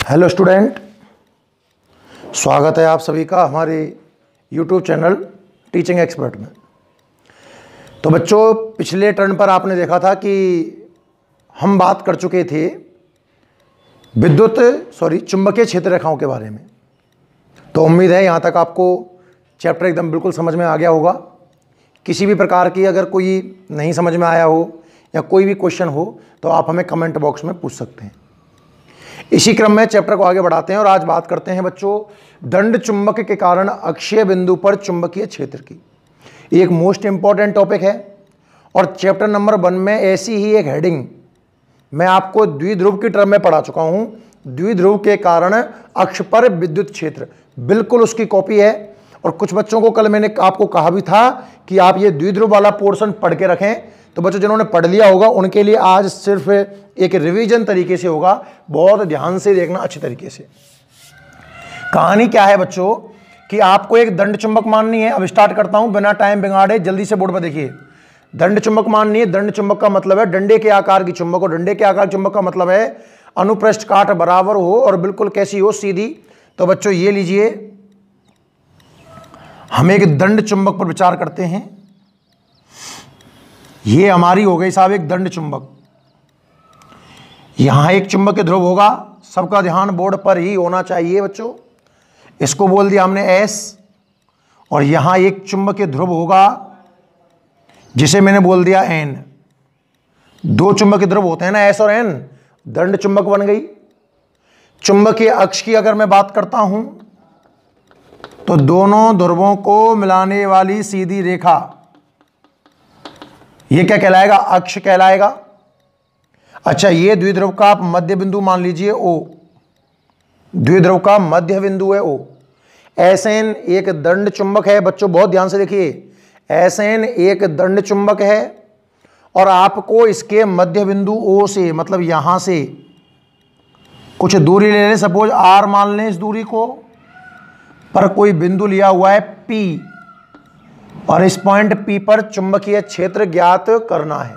Hello student, स्वागत है आप सभी का हमारे यूट्यूब चैनल टीचिंग एक्सपर्ट में। तो बच्चों, पिछले टर्न पर आपने देखा था कि हम बात कर चुके थे चुंबकीय क्षेत्र रेखाओं के बारे में। तो उम्मीद है यहाँ तक आपको चैप्टर एकदम बिल्कुल समझ में आ गया होगा। किसी भी प्रकार की अगर कोई नहीं समझ में आया हो या कोई भी क्वेश्चन हो तो आप हमें कमेंट बॉक्स में पूछ सकते हैं। इसी क्रम में चैप्टर को आगे बढ़ाते हैं और आज बात करते हैं बच्चों दंड चुंबक के कारण अक्षीय बिंदु पर चुंबकीय क्षेत्र की। एक मोस्ट इंपॉर्टेंट टॉपिक है और चैप्टर नंबर 1 में ऐसी ही एक हेडिंग मैं आपको द्विध्रुव की टर्म में पढ़ा चुका हूं। द्विध्रुव के कारण अक्ष पर विद्युत क्षेत्र, बिल्कुल उसकी कॉपी है। और कुछ बच्चों को कल मैंने आपको कहा भी था कि आप ये द्विध्रुव वाला पोर्शन पढ़ के रखें। तो बच्चों जिन्होंने पढ़ लिया होगा उनके लिए आज सिर्फ एक रिवीजन तरीके से होगा, बहुत ध्यान से देखना अच्छी तरीके से। कहानी क्या है बच्चों कि आपको एक दंड चुंबक माननी है। अब स्टार्ट करता हूं बिना टाइम बिगाड़े, जल्दी से बोर्ड पर देखिए। दंड चुंबक माननी है। दंड चुंबक का मतलब है डंडे के आकार की चुंबक, और डंडे के आकार की चुंबक का मतलब है अनुप्रस्थ काट बराबर हो और बिल्कुल कैसी हो, सीधी। तो बच्चों ये लीजिए, हम एक दंड चुंबक पर विचार करते हैं। ये हमारी हो गई साहब एक दंड चुंबक। यहां एक चुंबकीय ध्रुव होगा, सबका ध्यान बोर्ड पर ही होना चाहिए बच्चों। इसको बोल दिया हमने S, और यहां एक चुंबकीय ध्रुव होगा जिसे मैंने बोल दिया N। दो चुंबकीय ध्रुव होते हैं ना, S और N, दंड चुंबक बन गई। चुंबकीय अक्ष की अगर मैं बात करता हूं तो दोनों ध्रुवों को मिलाने वाली सीधी रेखा, ये क्या कहलाएगा? अक्ष कहलाएगा। अच्छा, ये द्विध्रुव का आप मध्य बिंदु मान लीजिए O, द्विध्रुव का मध्य बिंदु है O। SN एक दंड चुंबक है बच्चों, बहुत ध्यान से देखिए। SN एक दंड चुंबक है और आपको इसके मध्य बिंदु O से, मतलब यहां से कुछ दूरी ले लें, सपोज R मान लें इस दूरी को, पर कोई बिंदु लिया हुआ है P, और इस पॉइंट P पर चुंबकीय क्षेत्र ज्ञात करना है।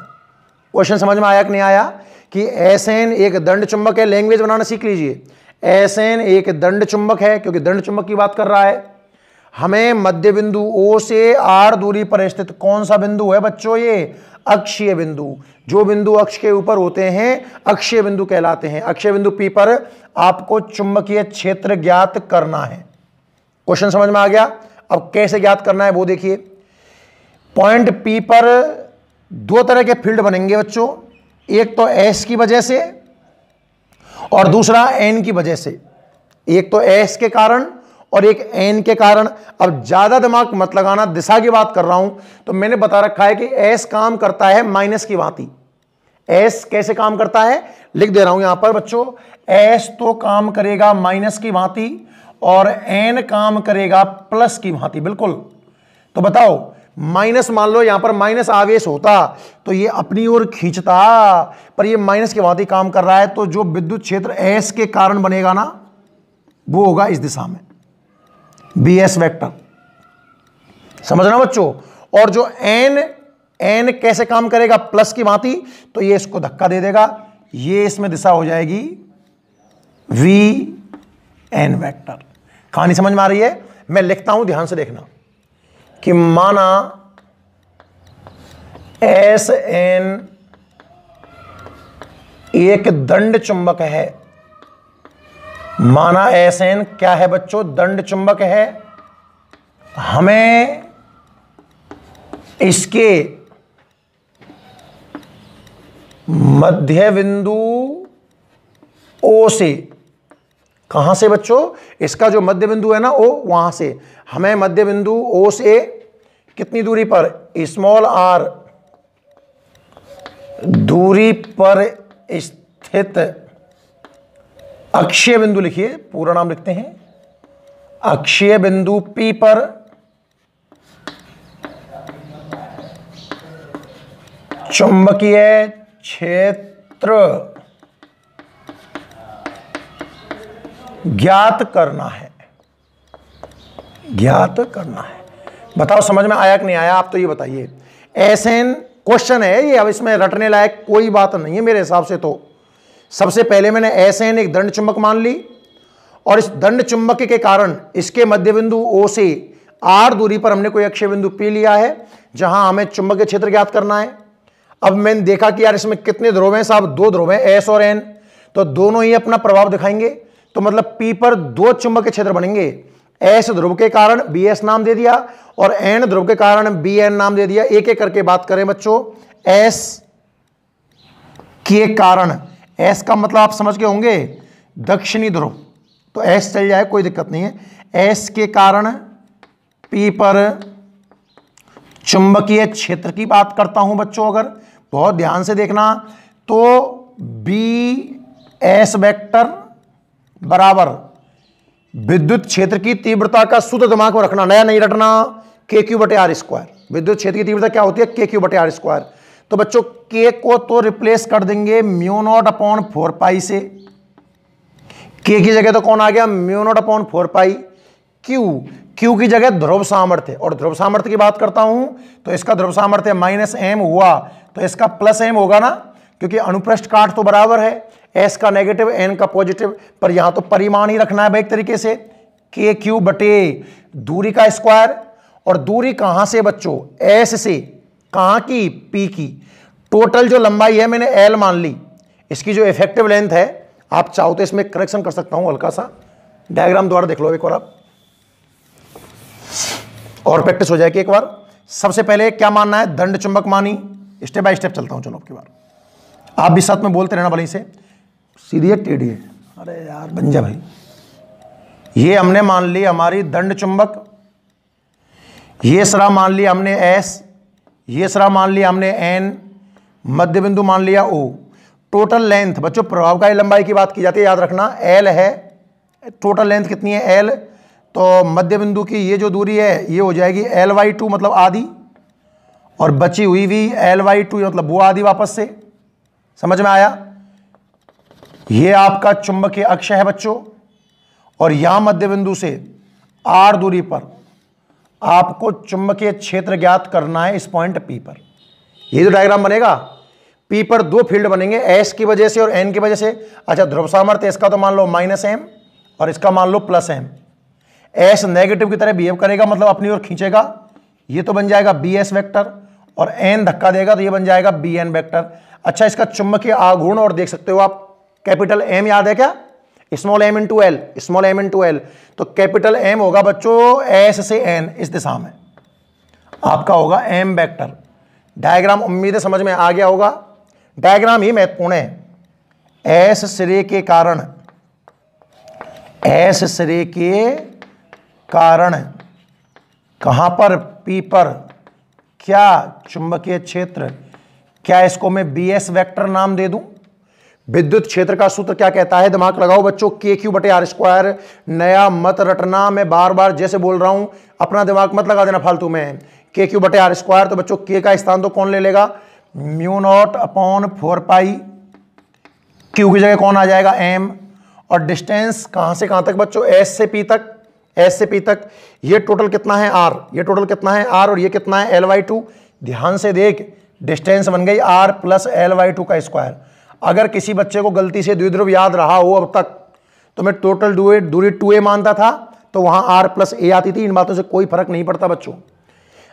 क्वेश्चन समझ में आया कि नहीं आया? कि SN एक दंड चुंबक है। लैंग्वेज बनाना सीख लीजिए। SN एक दंड चुंबक है क्योंकि दंड चुंबक की बात कर रहा है। हमें मध्य बिंदु O से R दूरी पर स्थित कौन सा बिंदु है बच्चों? ये अक्षीय बिंदु। जो बिंदु अक्ष के ऊपर होते हैं अक्षीय बिंदु कहलाते हैं। अक्षीय बिंदु P पर आपको चुंबकीय क्षेत्र ज्ञात करना है। क्वेश्चन समझ में आ गया? अब कैसे ज्ञात करना है वो देखिए। पॉइंट P पर दो तरह के फील्ड बनेंगे बच्चों, एक तो S की वजह से और दूसरा N की वजह से। एक तो S के कारण और एक N के कारण। अब ज्यादा दिमाग मत लगाना, दिशा की बात कर रहा हूं। तो मैंने बता रखा है कि S काम करता है माइनस की भांति। S कैसे काम करता है लिख दे रहा हूं यहां पर बच्चों। S तो काम करेगा माइनस की भांति और N काम करेगा प्लस की भांति। बिल्कुल। तो बताओ, माइनस मान लो, यहां पर माइनस आवेश होता तो ये अपनी ओर खींचता, पर ये माइनस की भांति काम कर रहा है। तो जो विद्युत क्षेत्र S के कारण बनेगा ना, वो होगा इस दिशा में, BS वेक्टर। समझना बच्चों। और जो N कैसे काम करेगा? प्लस की भांति। तो ये इसको धक्का दे देगा, ये इसमें दिशा हो जाएगी VN वेक्टर। कहानी समझ में आ रही है? मैं लिखता हूं, ध्यान से देखना कि माना SN एक दंड चुंबक है। माना SN क्या है बच्चों? दंड चुंबक है। हमें इसके मध्य बिंदु O से, कहां से बच्चों? इसका जो मध्य बिंदु है ना O, वहां से हमें मध्य बिंदु O से कितनी दूरी पर? स्मॉल r दूरी पर स्थित अक्षीय बिंदु, लिखिए पूरा नाम लिखते हैं, अक्षीय बिंदु P पर चुंबकीय क्षेत्र ज्ञात करना है। ज्ञात करना है। बताओ समझ में आया कि नहीं आया? आप तो ये बताइए। SN क्वेश्चन है ये, अब इसमें रटने लायक कोई बात नहीं है मेरे हिसाब से। तो सबसे पहले मैंने SN एक दंड चुंबक मान ली, और इस दंड चुंबक के कारण इसके मध्य बिंदु O से R दूरी पर हमने कोई अक्षीय बिंदु P लिया है जहां हमें चुंबकीय क्षेत्र ज्ञात करना है। अब मैंने देखा कि यार इसमें कितने ध्रुव हैं साहब, 2 ध्रुव हैं S और N, तो दोनों ही अपना प्रभाव दिखाएंगे, तो मतलब P पर 2 चुंबकीय क्षेत्र बनेंगे। S ध्रुव के कारण BS नाम दे दिया और N ध्रुव के कारण BN नाम दे दिया। एक एक करके बात करें बच्चों। S के कारण, S का मतलब आप समझ के होंगे दक्षिणी ध्रुव, तो S चल जाए कोई दिक्कत नहीं है। S के कारण P पर चुंबकीय क्षेत्र की बात करता हूं बच्चों, अगर बहुत ध्यान से देखना तो BS वेक्टर बराबर विद्युत क्षेत्र की तीव्रता का सूत्र दिमाग में रखना, नया नहीं रटना, KQ/R²। विद्युत क्षेत्र की तीव्रता क्या होती है? KQ/R²। तो बच्चों K को तो रिप्लेस कर देंगे μ0/4π से, K की जगह तो कौन आ गया? μ0/4π। Q की जगह ध्रुव सामर्थ्य, और ध्रुव सामर्थ्य की बात करता हूं तो इसका ध्रुव सामर्थ्य -m हुआ तो इसका +m होगा ना, क्योंकि अनुप्रस्थ काट तो बराबर है, S का नेगेटिव N का पॉजिटिव, पर यहां तो परिमाण ही रखना है भाई एक तरीके से, KQ बटे दूरी का स्क्वायर। और दूरी कहां से बच्चों? S से, कहां की? P की। टोटल जो लंबाई है मैंने L मान ली, इसकी जो इफेक्टिव लेंथ है, आप चाहो तो इसमें करेक्शन कर सकता हूं हल्का सा, डायग्राम द्वारा देख लो एक बार आप, और प्रैक्टिस हो जाएगी एक बार। सबसे पहले क्या मानना है? दंड चुंबक मानी, स्टेप बाय स्टेप चलता हूं, चलो आपकी बार, आप भी साथ में बोलते रहना भले से, सीधी है टेढ़ी है, अरे यार बन जा भाई। ये हमने मान ली हमारी दंड चुंबक, ये सरा मान लिया हमने S, ये सरा मान लिया हमने N, मध्य बिंदु मान लिया O। टोटल लेंथ बच्चों प्रभावकारी लंबाई की बात की जाती है, याद रखना L है, टोटल लेंथ कितनी है? L, तो मध्य बिंदु की ये जो दूरी है ये हो जाएगी L/2 मतलब आधी, और बची हुई भी L/2 मतलब वो आधी वापस से, समझ में आया? ये आपका चुंबकीय अक्ष है बच्चों, और यहां मध्य बिंदु से R दूरी पर आपको चुंबकीय क्षेत्र ज्ञात करना है इस पॉइंट P पर। ये जो डायग्राम बनेगा, P पर 2 फील्ड बनेंगे, S की वजह से और N की वजह से। अच्छा, ध्रुव सामर्थ्य इसका तो मान लो -m और इसका मान लो +m। S नेगेटिव की तरह बिहेव करेगा, मतलब अपनी ओर खींचेगा, ये तो बन जाएगा BS वेक्टर, और N धक्का देगा तो ये बन जाएगा BN वेक्टर। अच्छा, इसका चुंबकीय आघूर्ण और देख सकते हो आप, कैपिटल M याद है क्या? Small m into L, small m into L, तो कैपिटल M होगा बच्चों S से N इस दिशा में, आपका होगा M वेक्टर। डायग्राम उम्मीद है समझ में आ गया होगा। डायग्राम ही महत्वपूर्ण है। S सिरे के कारण, S सिरे के कारण कहां पर? P पर। क्या? चुंबकीय क्षेत्र। क्या इसको मैं BS वेक्टर नाम दे दूं? विद्युत क्षेत्र का सूत्र क्या कहता है? दिमाग लगाओ बच्चों, KQ/R²। नया मत रटना, मैं बार बार जैसे बोल रहा हूं, अपना दिमाग मत लगा देना फालतू में। KQ/R², तो बच्चों K का स्थान तो कौन ले लेगा? μ0/4π। Q की जगह कौन आ जाएगा? M। और डिस्टेंस कहां से कहां तक बच्चों? S से P तक, S से P तक। ये टोटल कितना है? R। ये टोटल कितना है? R। और ये कितना है? L/2। ध्यान से देख, डिस्टेंस बन गई R + L/2 का स्क्वायर। अगर किसी बच्चे को गलती से द्विध्रुव याद रहा हो अब तक, तो मैं टोटल दूरी 2a मानता था, तो वहां R + a आती थी। इन बातों से कोई फर्क नहीं पड़ता बच्चों।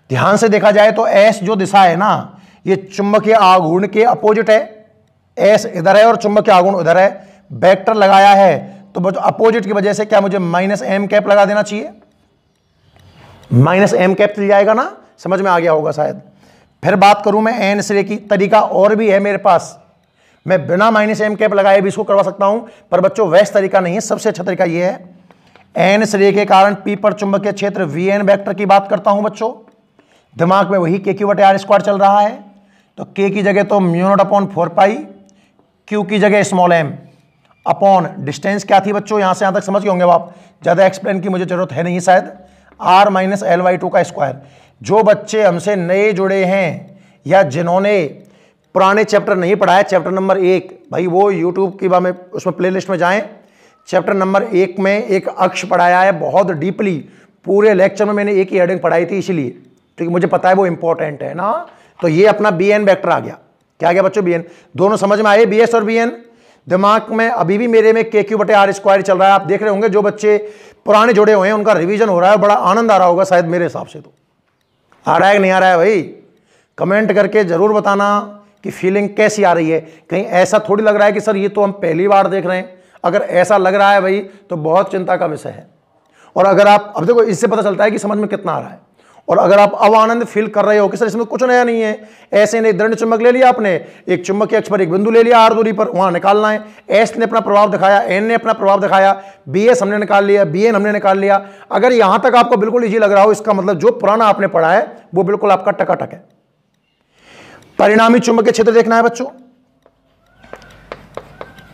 ध्यान से देखा जाए तो S जो दिशा है ना, ये चुंबकीय आघूर्ण के अपोजिट है। S इधर है और चुंबकीय आघूर्ण उधर है। वेक्टर लगाया है तो बच्चों अपोजिट की वजह से क्या मुझे -m लगा देना चाहिए? -m चल जाएगा ना, समझ में आ गया होगा शायद। फिर बात करूं मैं N सिरे की, तरीका और भी है मेरे पास, मैं बिना -m लगाए भी इसको करवा सकता हूं, पर बच्चों वैसा तरीका नहीं है। सबसे अच्छा तरीका यह है, N सिरे के कारण P पर चुंबकीय क्षेत्र VN वेक्टर की बात करता हूं बच्चों। दिमाग में वही KQ/R² चल रहा है, तो K की जगह तो μ0/4π, Q की जगह स्मॉल m अपॉन डिस्टेंस क्या थी बच्चों? यहां से यहां तक समझ गए होंगे आप, ज्यादा एक्सप्लेन की मुझे जरूरत है नहीं शायद। R - L/2 का स्क्वायर। जो बच्चे हमसे नए जुड़े हैं या जिन्होंने पुराने चैप्टर नहीं पढ़ा है, चैप्टर नंबर 1, भाई वो यूट्यूब की में उसमें प्लेलिस्ट में जाएं। चैप्टर नंबर 1 में एक अक्ष पढ़ाया है बहुत डीपली, पूरे लेक्चर में मैंने एक ही हेडिंग पढ़ाई थी, इसीलिए क्योंकि मुझे पता है वो इंपॉर्टेंट है ना। तो ये अपना BN वेक्टर आ गया। क्या आ गया बच्चों? BN। दोनों समझ में आए, BS और BN। दिमाग में अभी भी मेरे में KQ/R² चल रहा है। आप देख रहे होंगे जो बच्चे पुराने जुड़े हुए हैं उनका रिवीजन हो रहा है, बड़ा आनंद आ रहा होगा शायद मेरे हिसाब से। तो आ रहा है कि नहीं आ रहा है भाई? कमेंट करके जरूर बताना कि फीलिंग कैसी आ रही है। कहीं ऐसा थोड़ी लग रहा है कि सर ये तो हम पहली बार देख रहे हैं। अगर ऐसा लग रहा है भाई तो बहुत चिंता का विषय है। और अगर आप अब देखो, इससे पता चलता है कि समझ में कितना आ रहा है। और अगर आप अब आनंद फील कर रहे हो कि सर इसमें कुछ नया नहीं है, ऐसे नहीं, दंड चुंबक ले लिया आपने, एक चुंबक के अक्ष पर एक बिंदु ले लिया R दूरी पर, वहां निकालना है। S ने अपना प्रभाव दिखाया, N ने अपना प्रभाव दिखाया, BS हमने निकाल लिया, BN हमने निकाल लिया। अगर यहां तक आपको बिल्कुल इजी लग रहा हो, इसका मतलब जो पुराना आपने पढ़ा है वो बिल्कुल आपका टकाटक है। परिणामी चुंबकीय क्षेत्र देखना है बच्चों,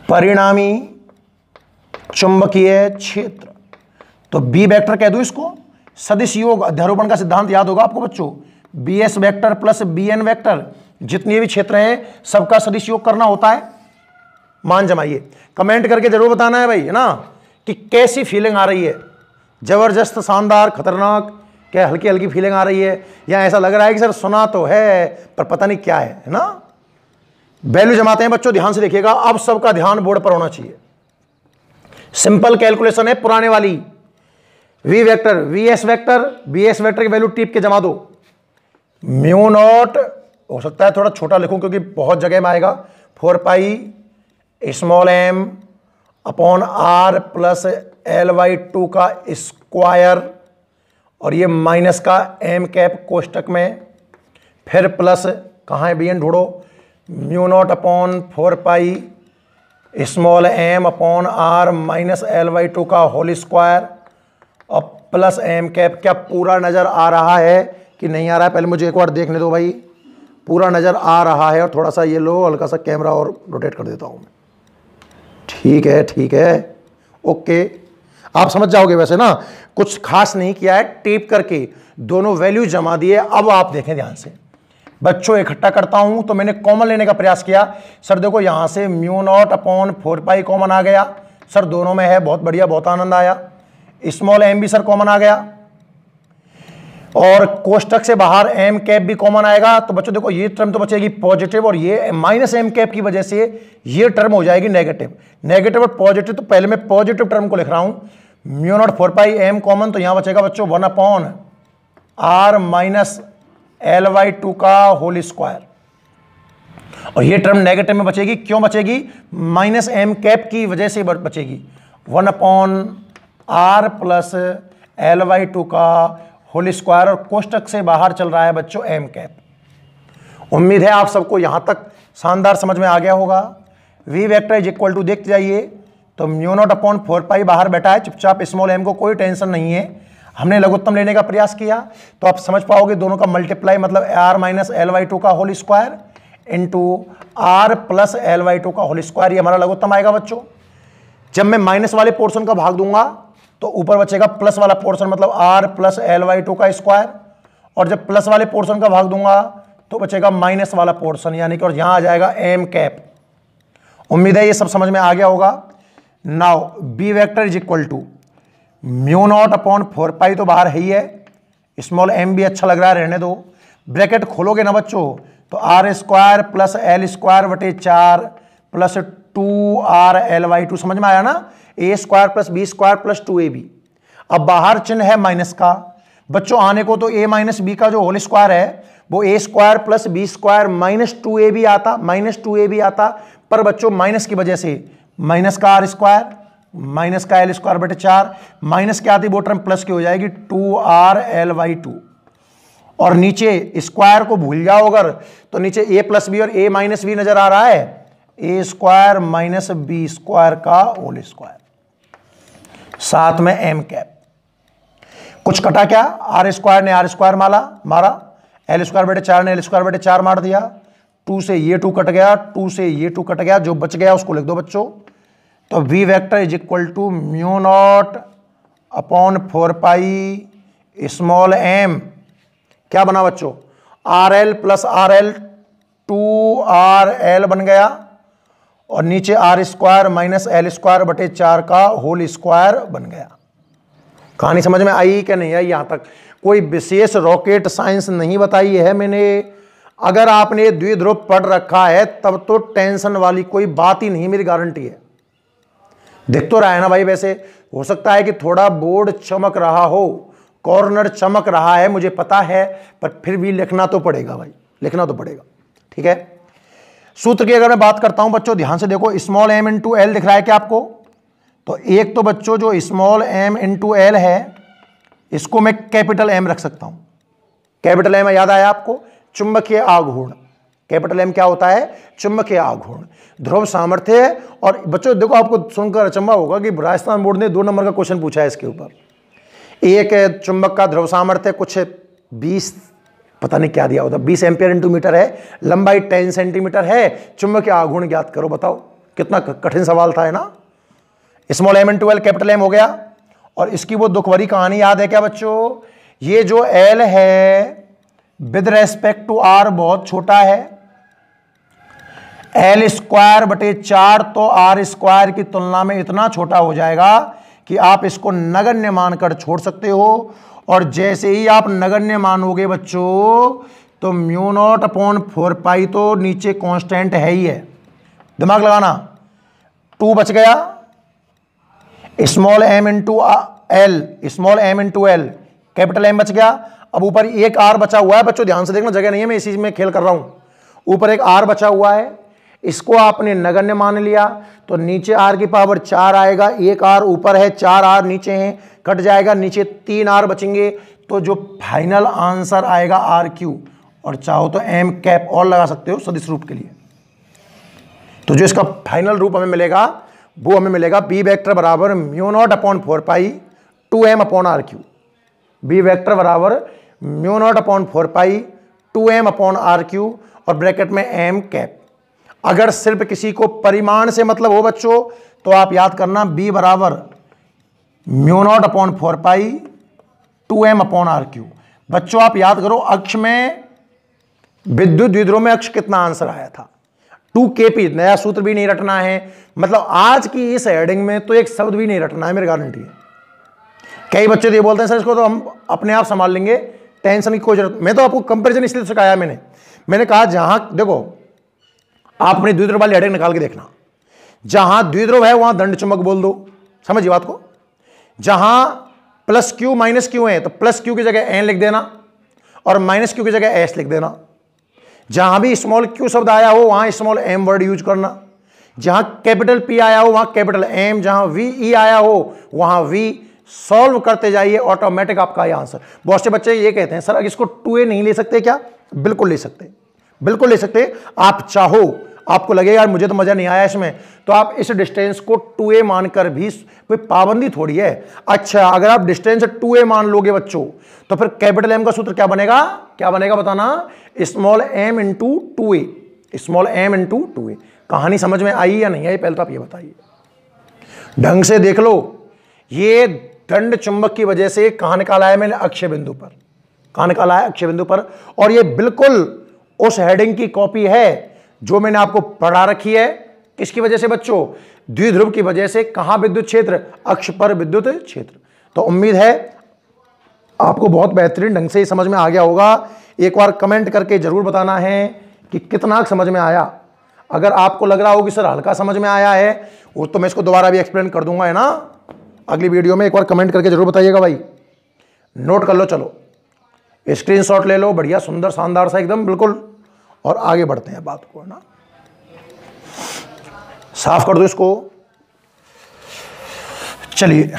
परिणामी चुंबकीय क्षेत्र। तो B वेक्टर कह दूं इसको, सदिश योग अध्यारोपण का सिद्धांत याद होगा आपको बच्चों। BS vector plus BN vector, जितने भी क्षेत्र हैं सबका सदिश योग करना होता है। मान जमाइए, कमेंट करके जरूर बताना है भाई, है ना, कि कैसी फीलिंग आ रही है। जबरदस्त, शानदार, खतरनाक, क्या हल्की हल्की फीलिंग आ रही है, या ऐसा लग रहा है कि सर सुना तो है पर पता नहीं क्या है ना। वैल्यू जमाते हैं बच्चों, ध्यान से देखिएगा। अब सबका ध्यान बोर्ड पर होना चाहिए। सिंपल कैलकुलेशन है पुराने वाली। V vector, VS vector, BS vector की वैल्यू टिप के जमा दो। म्यू नॉट, हो सकता है थोड़ा छोटा लिखूं क्योंकि बहुत जगह में आएगा, 4πm upon R plus L/2 का स्क्वायर, और ये माइनस का m कैप कोष्टक में, फिर प्लस, कहाँ है BN ढूंढो, mu naught upon 4πm upon R minus L/2 का होल स्क्वायर, और प्लस m कैप। क्या पूरा नजर आ रहा है कि नहीं आ रहा है? पहले मुझे एक बार देखने दो भाई। पूरा नजर आ रहा है। और थोड़ा सा ये लो, हल्का सा कैमरा और रोटेट कर देता हूं मैं। ठीक है, ठीक है, ओके, आप समझ जाओगे वैसे ना, कुछ खास नहीं किया है, टेप करके दोनों वैल्यू जमा दिए। अब आप देखें ध्यान से बच्चों, इकट्ठा करता हूं तो मैंने कॉमन लेने का प्रयास किया। सर देखो यहां से म्यू नॉट अपॉन 4π कॉमन आ गया, सर दोनों में है, बहुत बढ़िया, बहुत आनंद आया। स्मॉल m भी सर कॉमन आ गया, और कोष्टक से बाहर m कैप भी कॉमन आएगा। तो बच्चों देखो ये टर्म तो बचेगी पॉजिटिव, और ये माइनस m कैप की वजह से ये टर्म हो जाएगी नेगेटिव। नेगेटिव और पॉजिटिव, तो पहले मैं पॉजिटिव टर्म को लिख रहा हूं, म्यू नॉट 4πm कॉमन, तो यहां बचेगा बच्चों 1 अपॉन R माइनस L/2 का होल स्क्वायर। और ये टर्म नेगेटिव में बचेगी, क्यों बचेगी? माइनस m कैप की वजह से बचेगी। 1 अपॉन R प्लस L/2 का होल स्क्वायर, और कोष्टक से बाहर चल रहा है बच्चों m कैप। उम्मीद है आप सबको यहां तक शानदार समझ में आ गया होगा। V vector is equal to, देखते जाइए, तो म्यू नॉट अपॉन 4π बाहर बैठा है चुपचाप, स्मॉल m को कोई टेंशन नहीं है। हमने लघुत्तम लेने का प्रयास किया तो आप समझ पाओगे, दोनों का मल्टीप्लाई मतलब R माइनस L/2 का whole square into R plus L/2 का होल स्क्वायर, ये हमारा लघुत्तम आएगा बच्चों। जब मैं माइनस वाले पोर्शन का भाग दूंगा तो ऊपर बचेगा प्लस वाला पोर्शन, मतलब R प्लस L/2 का स्क्वायर, और जब प्लस वाले पोर्शन का भाग दूंगा तो बचेगा माइनस वाला पोर्शन, यानी कि, और यहां आ जाएगा m कैप। उम्मीद है ये सब समझ में आ गया होगा। Now B vector is equal to mu naught upon 4π तो बाहर है ही है, स्मॉल m भी अच्छा लग रहा है, रहने दो। ब्रैकेट खोलोगे ना बच्चों तो R square plus L square बटे 4 प्लस 2R L/2, समझ में आया ना, a square plus B square plus 2ab। अब बाहर चिन्ह है माइनस का बच्चों, आने को तो a माइनस बी का जो होल स्क्वायर है वो a square plus B square minus 2ab आता, माइनस 2ab आता, पर बच्चों माइनस की वजह से माइनस का R स्क्वायर माइनस का L स्क्वायर बटे 4, माइनस क्या आती वो टर्म प्लस की हो जाएगी 2R L/2, और नीचे स्क्वायर को भूल जाओ अगर तो नीचे a प्लस बी और a माइनस बी नजर आ रहा है, a square minus B square का होल स्क्वायर, साथ में m कैप। कुछ कटा क्या? R स्क्वायर ने R स्क्वायर मारा, L स्क्वायर बटे 4 ने L स्क्वायर बटे 4 मार दिया, 2 से ये 2 कट गया, 2 से ये 2 कट गया, जो बच गया उसको लिख दो बच्चों। तो V vector is equal to mu naught upon 4π small m, क्या बना बच्चों? RL प्लस RL 2RL बन गया, और नीचे R square minus L square बटे 4 का होल स्क्वायर बन गया। कहानी समझ में आई क्या नहीं आई? यहां तक कोई विशेष रॉकेट साइंस नहीं बताई है मैंने, अगर आपने द्विध्रुव पढ़ रखा है तब तो टेंशन वाली कोई बात ही नहीं, मेरी गारंटी है। दिख तो रहा है ना भाई, वैसे हो सकता है कि थोड़ा बोर्ड चमक रहा हो, कॉर्नर चमक रहा है, मुझे पता है, पर फिर भी लिखना तो पड़ेगा भाई, लिखना तो पड़ेगा। ठीक है, सूत्र की अगर मैं बात करता हूं बच्चों, ध्यान से देखो, स्मॉल m इंटू एल दिख रहा है क्या आपको? तो एक तो बच्चों जो स्मॉल m इंटू एल है, इसको मैं कैपिटल M रख सकता हूं। कैपिटल M याद आया आपको? चुंबकीय आघूर्ण। कैपिटल M क्या होता है? चुंबकीय आघूर्ण, ध्रुव सामर्थ्य है। और बच्चों देखो, आपको सुनकर अचंभा होगा कि राजस्थान बोर्ड ने 2 नंबर का क्वेश्चन पूछा है इसके ऊपर। एक चुंबक का ध्रुव सामर्थ्य कुछ 20, पता नहीं क्या दिया होता, 20 एम्पियर इंटू मीटर है, लंबाई 10 सेंटीमीटर है, चुंबकीय आघूर्ण ज्ञात करो। बताओ कितना कठिन सवाल था, है ना? Small m into L, capital M हो गया। और इसकी वो दुख भरी कहानी याद है क्या बच्चों? ये जो L है विद रेस्पेक्ट टू R बहुत छोटा है, L स्क्वायर बटे 4, तो R स्क्वायर की तुलना में इतना छोटा हो जाएगा कि आप इसको नगण्य मानकर छोड़ सकते हो। और जैसे ही आप नगण्य मानोगे बच्चों, तो म्यू नॉट अपॉन 4 पाई तो नीचे कांस्टेंट है ही है, दिमाग लगाना। 2 बच गया, small m into L, small m into L, capital M बच गया। अब ऊपर एक R बचा हुआ है बच्चों, ध्यान से देखना, जगह नहीं है, मैं इसी में खेल कर रहा हूं। ऊपर एक R बचा हुआ है, इसको आपने नगण्य मान लिया, तो नीचे R की पावर 4 आएगा, एक R ऊपर है, 4 R नीचे हैं, कट जाएगा, नीचे 3 R बचेंगे। तो जो फाइनल आंसर आएगा RQ, और चाहो तो M कैप और लगा सकते हो सदिश रूप के लिए। तो जो इसका फाइनल रूप हमें मिलेगा वो हमें मिलेगा बी वेक्टर बराबर mu naught upon 4 pi 2m upon RQ। B vector बराबर mu naught upon 4 pi 2m upon RQ और ब्रैकेट में m कैप। अगर सिर्फ किसी को परिमाण से मतलब हो बच्चों, तो आप याद करना b बराबर mu naught upon 4 pi 2m upon RQ। बच्चों आप याद करो, अक्ष में विद्युत द्विध्रुव में अक्ष कितना आंसर आया था? 2kp। नया सूत्र भी नहीं रटना है, मतलब आज की इस हेडिंग में तो एक शब्द भी नहीं रटना है, मेरी गारंटी है। कई बच्चे तो ये बोलते हैं सर इसको तो हम अपने आप संभाल लेंगे, टेंशन की कोई जरूरत। मैं तो आपको कंपैरिजन इसलिए सिखाया, मैंने कहा जहां देखो, आप अपनी द्विध्रुव वाली हेडिंग निकाल के देखना, जहां द्विध्रुव है वहां दंड चुंबक बोल दो, समझिए बात को। जहां प्लस क्यू माइनस क्यू है, तो प्लस क्यू की जगह एन लिख देना और माइनस क्यू की जगह एस लिख देना। जहां भी स्मॉल क्यू शब्द आया हो वहां स्मॉल एम वर्ड यूज करना, जहां कैपिटल पी आया हो वहां कैपिटल एम, जहां वी ई आया हो वहां वी। सॉल्व करते जाइए, ऑटोमेटिक आपका ये आंसर। बहुत से बच्चे ये कहते हैं सर इसको 2a नहीं ले सकते क्या? बिल्कुल ले सकते, बिल्कुल ले सकते। आप चाहो, आपको लगेगा यार मुझे तो मजा नहीं आया इसमें, तो आप इस डिस्टेंस को 2a मानकर भी, कोई पाबंदी थोड़ी है। अच्छा, अगर आप डिस्टेंस 2a मान लोगे बच्चों, तो फिर कैपिटल M का सूत्र क्या बनेगा? क्या बनेगा बताना? Small m into 2a, small m into 2a। कहानी समझ में आई या नहीं आई, पहले तो आप ये बताइए, ढंग से देख लो। ये दंड चुंबक की वजह से कहां निकाला है मैंने? अक्षय बिंदु पर। कहां निकाला है? अक्षय बिंदु पर। और ये बिल्कुल उस हेडिंग की कॉपी है जो मैंने आपको पढ़ा रखी है। किसकी वजह से बच्चों? द्विध्रुव की वजह से। कहां विद्युत क्षेत्र? अक्ष पर विद्युत क्षेत्र। तो उम्मीद है आपको बहुत बेहतरीन ढंग से समझ में आ गया होगा। एक बार कमेंट करके जरूर बताना है कि कितना समझ में आया। अगर आपको लग रहा हो कि सर हल्का समझ में आया है, वो तो मैं इसको दोबारा भी एक्सप्लेन कर दूंगा, है ना, अगली वीडियो में। एक बार कमेंट करके जरूर बताइएगा भाई। नोट कर लो, चलो स्क्रीनशॉट ले लो, बढ़िया सुंदर शानदार सा एकदम बिल्कुल, और आगे बढ़ते हैं बात को, है ना। साफ कर दो इसको। चलिए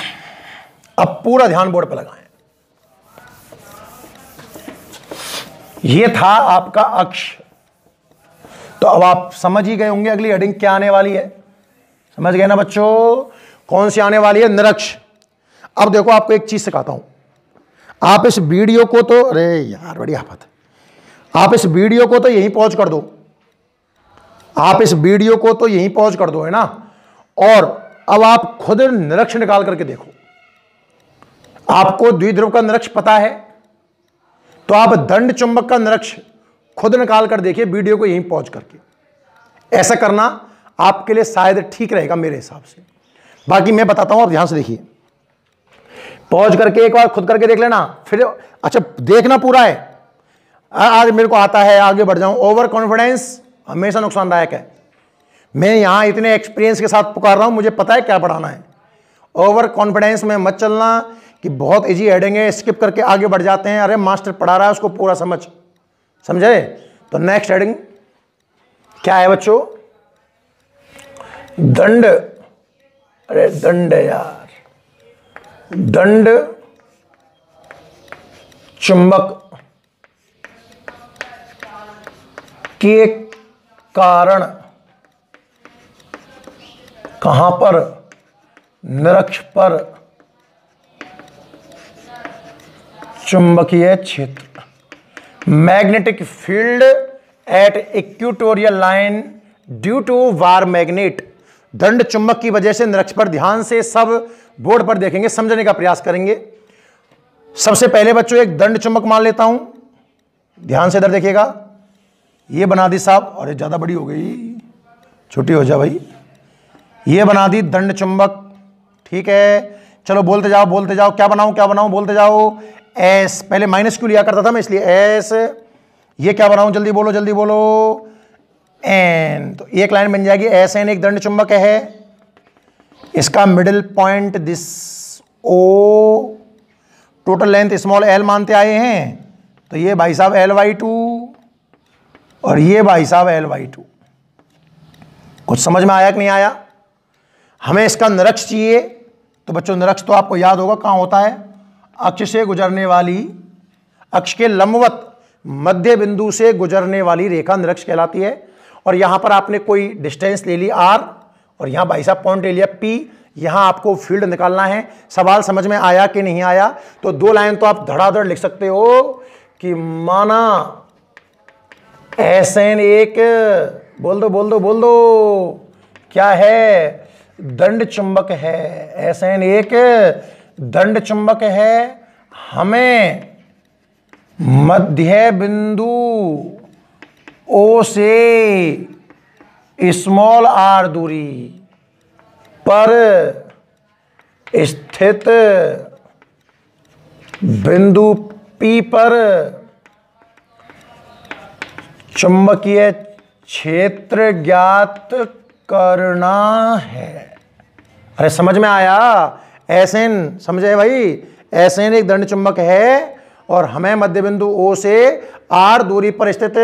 अब पूरा ध्यान बोर्ड पर लगाएं। ये था आपका अक्ष। तो अब आप समझ ही गए होंगे अगली हेडिंग क्या आने वाली है। समझ गए ना बच्चों? कौन सी आने वाली है? निरक्ष। अब देखो आपको एक चीज सिखाता हूं। आप इस वीडियो को तो, अरे यार बड़ी आफत, आप इस वीडियो को तो यहीं पॉज कर दो, आप इस वीडियो को तो यहीं पॉज कर दो, है ना। और अब आप खुद निरक्ष निकाल करके देखो। आपको द्विध्रुव का निरक्ष पता है, तो आप दंड चुंबक का निरक्ष खुद निकाल कर देखिए, वीडियो को यहीं पॉज करके। ऐसा करना आपके लिए शायद ठीक रहेगा मेरे हिसाब से। बाकी मैं बताता हूं, आप ध्यान से देखिए। पॉज करके एक बार खुद करके देख लेना, फिर अच्छा देखना पूरा है। आज मेरे को आता है, आगे बढ़ जाऊं। ओवर कॉन्फिडेंस हमेशा नुकसानदायक है। मैं यहां इतने एक्सपीरियंस के साथ पुकार रहा हूं, मुझे पता है क्या पढ़ाना है। ओवर कॉन्फिडेंस में मत चलना कि बहुत इजी हेडिंग है, स्किप करके आगे बढ़ जाते हैं। अरे मास्टर पढ़ा रहा है, उसको पूरा समझे। तो नेक्स्ट हेडिंग क्या है बच्चों? दंड। अरे दंड यार, दंड चुंबक के कारण कहां पर? निरक्ष पर चुंबकीय क्षेत्र, magnetic field at equatorial line due to bar magnet. दंड चुंबक की वजह से निरक्ष पर। ध्यान से सब बोर्ड पर देखेंगे, समझने का प्रयास करेंगे। सबसे पहले बच्चों एक दंड चुंबक मान लेता हूं, ध्यान से इधर देखिएगा। ये बना दी साहब, और ज्यादा बड़ी हो गई, छोटी हो जा भाई। ये बना दी दंड चुंबक, ठीक है। चलो बोलते जाओ, क्या बनाऊं बोलते जाओ। एस, पहले माइनस क्यों लिया करता था मैं, इसलिए एस। ये क्या बनाऊं, जल्दी बोलो। एन, तो एक लाइन बन जाएगी। एस एन एक दंड चुंबक है, इसका middle point this O, total length small L मानते आए हैं, तो ये भाई साहब L/2 और ये भाई साहब L/2। कुछ समझ में आया कि नहीं आया? हमें इसका निरक्ष चाहिए, तो बच्चों निरक्ष तो आपको याद होगा कहां होता है? अक्ष से गुजरने वाली, अक्ष के लंबवत मध्य बिंदु से गुजरने वाली रेखा निरक्ष कहलाती है। और यहां पर आपने कोई डिस्टेंस ले ली R, और यहां भाई साहब पॉइंट ले लिया P। यहां आपको फील्ड निकालना है। सवाल समझ में आया कि नहीं आया? तो दो लाइन तो आप धड़ाधड़ लिख सकते हो कि माना SN एक, बोल दो क्या है? दंड चुंबक है। SN एक दंड चुंबक है। हमें मध्य बिंदु O से स्मॉल r दूरी पर स्थित बिंदु P पर चुंबकीय क्षेत्र ज्ञात करना है। अरे समझ में आया? SN समझे भाई? SN एक दंड चुंबक है और हमें मध्य बिंदु O से R दूरी पर स्थित,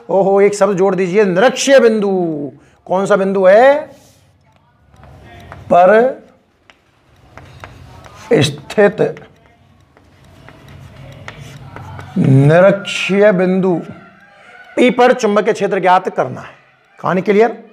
ओहो एक शब्द जोड़ दीजिए, निरक्षीय बिंदु। कौन सा बिंदु है? पर स्थित निरक्षीय बिंदु P पर चुंबकीय क्षेत्र ज्ञात करना है। कहानी क्लियर?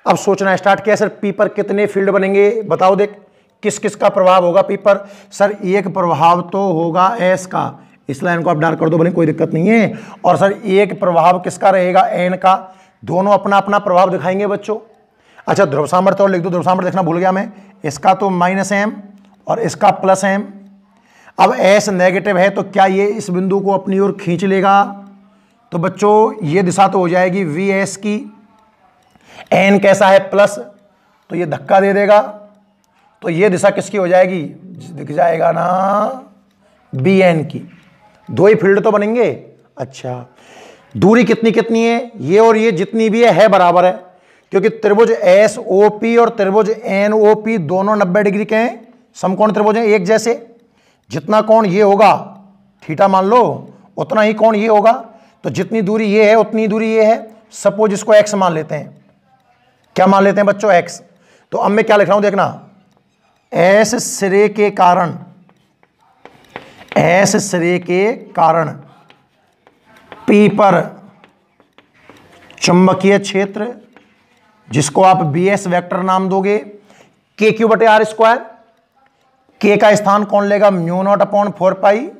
अब सोचना स्टार्ट किया, सर P पर कितने फील्ड बनेंगे बताओ। देख किस किस का प्रभाव होगा P पर? सर एक प्रभाव तो होगा S का, इस लाइन को आप डार्क कर दो भले, कोई दिक्कत नहीं है। और सर एक प्रभाव किसका रहेगा? N का। दोनों अपना अपना प्रभाव दिखाएंगे बच्चों। अच्छा ध्रुव सामर्थ्य और लिख दो, ध्रुव सामर्थ्य देखना भूल गया मैं। इसका तो -m और इसका +m। अब S नेगेटिव है तो क्या ये इस बिंदु को अपनी ओर खींच लेगा? तो बच्चों ये दिशा तो हो जाएगी VS की। N कैसा है? प्लस, तो ये धक्का दे देगा, तो ये दिशा किसकी हो जाएगी? दिख जाएगा ना, BN की। दो ही फील्ड तो बनेंगे। अच्छा दूरी कितनी कितनी है? ये और ये जितनी भी है बराबर है, क्योंकि त्रिभुज SOP और त्रिभुज NOP दोनों 90 डिग्री के हैं, समकोण त्रिभुज हैं एक जैसे। जितना कोण ये होगा थीटा मान लो, उतना ही कोण ये होगा। तो जितनी दूरी ये है उतनी दूरी ये है। सपोज इसको x मान लेते हैं। क्या मान लेते हैं बच्चों? x। तो अब मैं क्या लिख रहा हूं देखना, S सिरे के कारण, S सिरे के कारण P पर चुंबकीय क्षेत्र, जिसको आप BS वेक्टर नाम दोगे, KQ/R²। K का स्थान कौन लेगा? μ0/4π।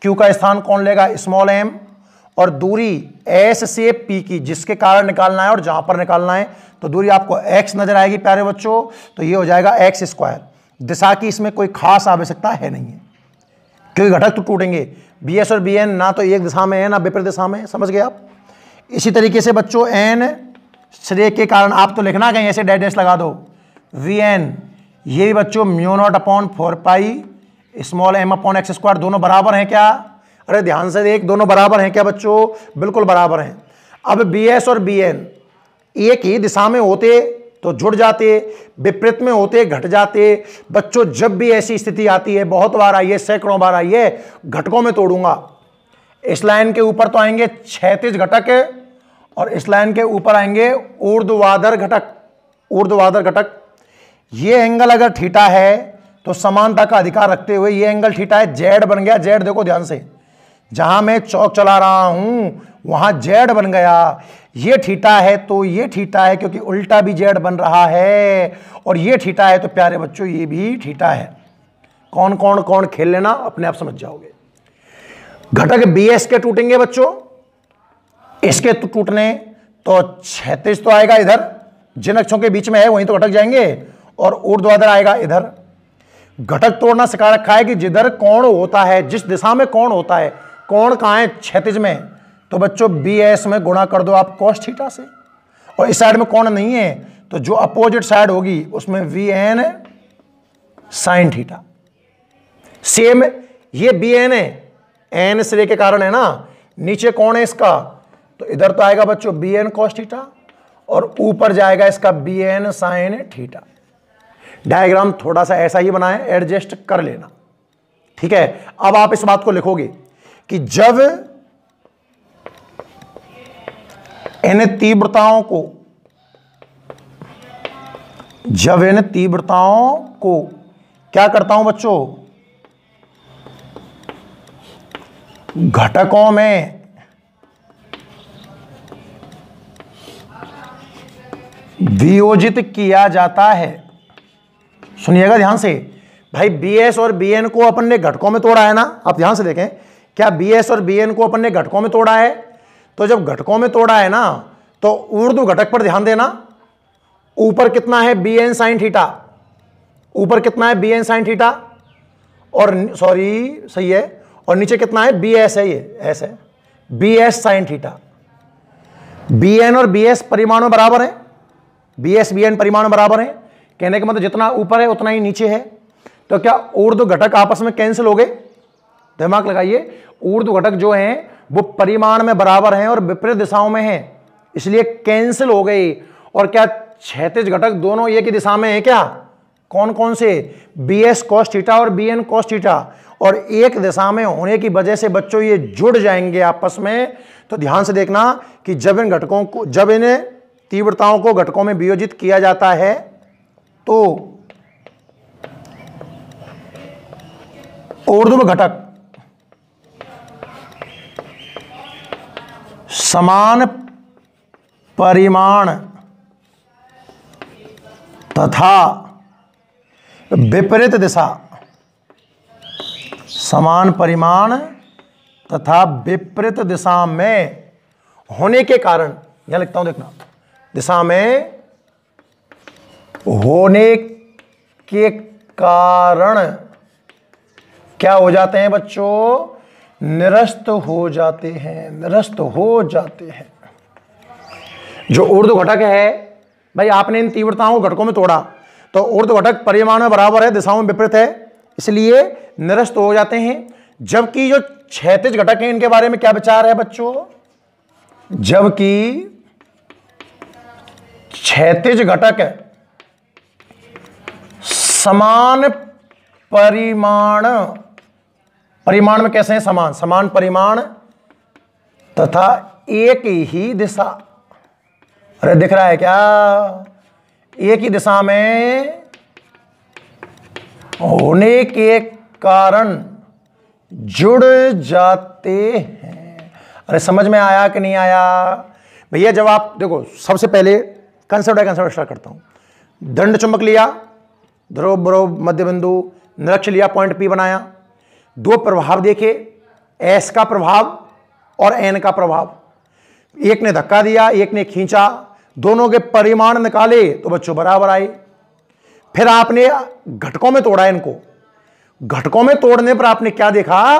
Q का स्थान कौन लेगा? m। और दूरी S से P की, जिसके कारण निकालना है और जहां पर निकालना है, तो दूरी आपको x नजर आएगी प्यारे बच्चों। तो ये हो जाएगा x²। दिशा की इसमें कोई खास आवश्यकता है नहीं है, क्योंकि घटक तो टूटेंगे। BS और BN ना तो एक दिशा में है ना विपरीत दिशा में, समझ गए आप? इसी तरीके से बच्चों N श्रेय के कारण आप तो लिखना कहीं ऐसे डैश लगा दो, VN, ये बच्चों μ0/4π m/x², दोनों बराबर हैं क्या? अरे ध्यान से देख, दोनों बराबर हैं क्या बच्चों? बिल्कुल बराबर हैं। अब बी एस और बी एन एक ही दिशा में होते तो जुड़ जाते, विपरीत में होते घट जाते। बच्चों जब भी ऐसी स्थिति आती है, बहुत बार आई है, सैकड़ों बार आई है, घटकों में तोड़ूंगा। इस लाइन के ऊपर तो आएंगे क्षैतिज घटक और इस लाइन के ऊपर आएंगे ऊर्ध्वाधर घटक। ऊर्ध्वाधर घटक, ये एंगल अगर थीटा है तो समानता का अधिकार रखते हुए ये एंगल थीटा है, जेड बन गया। जेड देखो ध्यान से, जहां मैं चौक चला रहा हूं वहां जेड बन गया। ये थीटा है तो ये थीटा है, क्योंकि उल्टा भी जेड बन रहा है, और ये थीटा है तो प्यारे बच्चों ये भी थीटा है। कौन कौन कौन खेल लेना, अपने आप समझ जाओगे। घटक बी एस के टूटेंगे बच्चों, इसके तो टूटने तो क्षैतिज तो आएगा इधर, जिन अक्षों के बीच में है वहीं तो घटक जाएंगे, और ऊर्ध्वाधर आएगा इधर। घटक तोड़ना सिखा रखा है कि जिधर कोण होता है, जिस दिशा में कोण होता है, कोण कहां है? क्षैतिज में, तो बच्चों बी एस में गुणा कर दो आप cos थीटा से। और इस साइड में कोण नहीं है तो जो अपोजिट साइड होगी उसमें V N sine theta. Same ये बी एन है, एन श्रेय के कारण है ना, नीचे कोण है इसका, तो इधर तो आएगा बच्चों बी एन cos थीटा और ऊपर जाएगा इसका B N sine theta. Diagram थोड़ा सा ऐसा ही बनाए, एडजस्ट कर लेना, ठीक है। अब आप इस बात को लिखोगे कि जब इन तीव्रताओं को क्या करता हूं बच्चों? घटकों में वियोजित किया जाता है। सुनिएगा ध्यान से भाई, बी एस और बी एन को अपन ने घटकों में तोड़ा है ना। आप ध्यान से देखें, क्या बी एस और बी एन को अपन ने घटकों में तोड़ा है? तो जब घटकों में तोड़ा है ना, तो ऊर्ध्व घटक पर ध्यान देना। ऊपर कितना है? B N sine theta. ऊपर कितना है? बी एन साइन थीटा, और सॉरी सही है, और नीचे कितना है? बी एस है, ये एस है, B S sine theta. B N और बी एस परिमाण में बराबर है, बी एस बी एन परिमाण में बराबर है। कहने का मतलब जितना ऊपर है उतना ही नीचे है। तो क्या ऊर्ध्व घटक आपस में कैंसिल हो गए? दिमाग लगाइए, ऊर्ध्व घटक जो हैं वो परिमाण में बराबर हैं और विपरीत दिशाओं में हैं, इसलिए कैंसिल हो गई। और क्या क्षैतिज घटक दोनों एक ही दिशा में है क्या? कौन कौन से? बी एस cos थीटा और बी एन cos थीटा, और एक दिशा में होने की वजह से बच्चों ये जुड़ जाएंगे आपस में। तो ध्यान से देखना कि जब इन घटकों को, जब इन तीव्रताओं को घटकों में वियोजित किया जाता है तो ऊर्ध्व घटक समान परिमाण तथा विपरीत दिशा, समान परिमाण तथा विपरीत दिशा में होने के कारण, यहां लिखता हूं देखना, दिशा में होने के कारण क्या हो जाते हैं बच्चों? निरस्त हो जाते हैं, निरस्त हो जाते हैं। जो ऊर्ध्व घटक है भाई, आपने इन तीव्रताओं को घटकों में तोड़ा तो ऊर्ध्व घटक परिमाण में बराबर है, दिशाओं में विपरीत है, इसलिए निरस्त हो जाते हैं। जबकि जो क्षैतिज घटक है इनके बारे में क्या विचार है बच्चों? जबकि क्षैतिज घटक समान परिमाण, परिमाण में कैसे हैं? समान, समान परिमाण तथा एक ही दिशा। अरे दिख रहा है क्या? एक ही दिशा में होने के कारण जुड़ जाते हैं। अरे समझ में आया कि नहीं आया भैया? जब आप देखो, सबसे पहले कंसेप्ट स्टार्ट करता हूं। दंड चुंबक लिया, ध्रुव ब्रोव मध्य बिंदु, निरक्ष लिया, पॉइंट पी बनाया। दो प्रभाव देखे, एस का प्रभाव और एन का प्रभाव। एक ने धक्का दिया, एक ने खींचा, दोनों के परिमाण निकाले तो बच्चों बराबर आए। फिर आपने घटकों में तोड़ा इनको। घटकों में तोड़ने पर आपने क्या देखा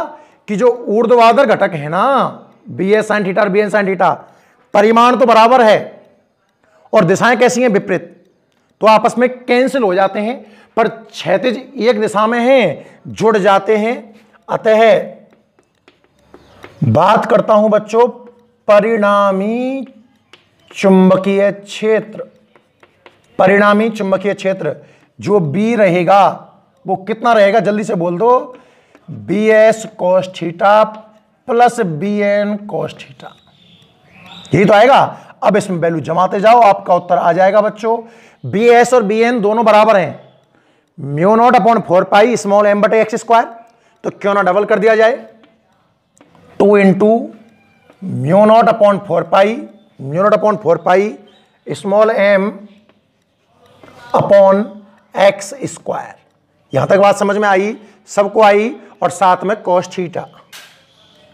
कि जो ऊर्ध्वाधर घटक है ना, बी एस साइन थीटा और बी एन साइन थीटा, परिमाण तो बराबर है और दिशाएं कैसी हैं? विपरीत, तो आपस में कैंसिल हो जाते हैं। पर क्षैतिज एक दिशा में हैं, जुड़ जाते हैं। अतः बात करता हूं बच्चों परिणामी चुंबकीय क्षेत्र। परिणामी चुंबकीय क्षेत्र जो B रहेगा वो कितना रहेगा, जल्दी से बोल दो, BS cos theta plus BN cos theta, यही तो आएगा। अब इसमें वैल्यू जमाते जाओ, आपका उत्तर आ जाएगा बच्चों। BS और BN दोनों बराबर हैं mu naught upon 4 pi small m बटे एक्स स्क्वायर, तो क्यों ना डबल कर दिया जाए, 2 into mu naught upon 4 pi small m upon x square. यहां तक बात समझ में आई, सबको आई, और साथ में cos थीटा,